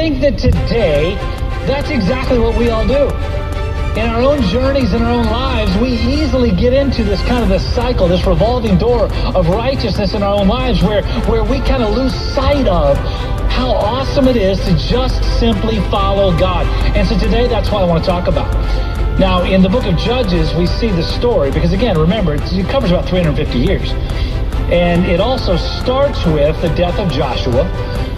think that today, that's exactly what we all do. In our own journeys, in our own lives, we easily get into this kind of this cycle, this revolving door of righteousness in our own lives where we kind of lose sight of how awesome it is to just simply follow God. And so today, that's what I want to talk about. Now, in the book of Judges, we see the story, because again, remember, it covers about 350 years. And it also starts with the death of Joshua.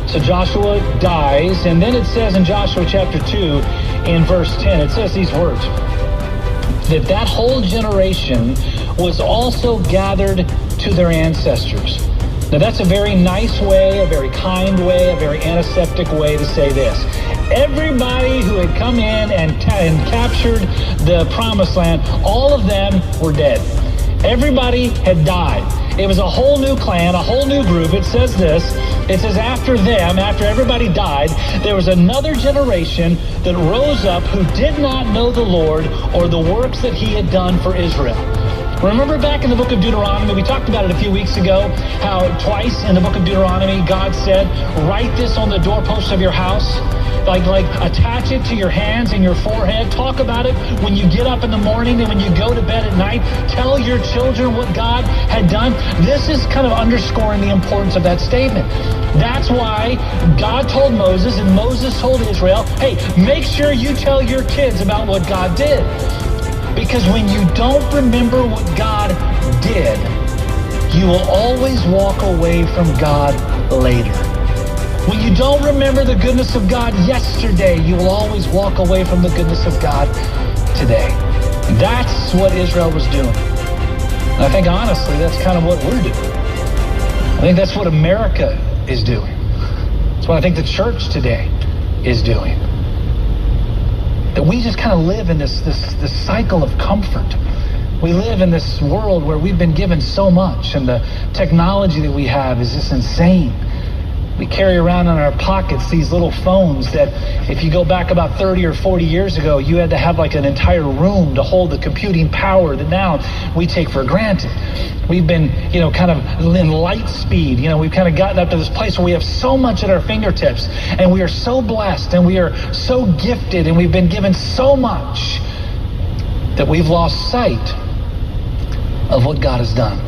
So Joshua dies, and then it says in Joshua chapter 2, in verse 10, it says these words, that whole generation was also gathered to their ancestors. Now that's a very nice way, a very kind way, a very antiseptic way to say this. Everybody who had come in and captured the promised land, all of them were dead. Everybody had died. It was a whole new clan, a whole new group. It says this, it says after them, after everybody died, there was another generation that rose up who did not know the Lord or the works that he had done for Israel. Remember back in the book of Deuteronomy, we talked about it a few weeks ago, how twice in the book of Deuteronomy, God said, write this on the doorposts of your house. Like attach it to your hands and your forehead. Talk about it when you get up in the morning and when you go to bed at night. Tell your children what God had done. This is kind of underscoring the importance of that statement. That's why God told Moses and Moses told Israel, hey, make sure you tell your kids about what God did. Because when you don't remember what God did, you will always walk away from God later. When you don't remember the goodness of God yesterday, you will always walk away from the goodness of God today. That's what Israel was doing. And I think, honestly, that's kind of what we're doing. I think that's what America is doing. That's what I think the church today is doing. That we just kind of live in this cycle of comfort. We live in this world where we've been given so much, and the technology that we have is just insane. We carry around in our pockets these little phones that if you go back about 30 or 40 years ago, you had to have like an entire room to hold the computing power that now we take for granted. We've been, kind of in light speed. We've kind of gotten up to this place where we have so much at our fingertips, and we are so blessed, and we are so gifted, and we've been given so much that we've lost sight of what God has done.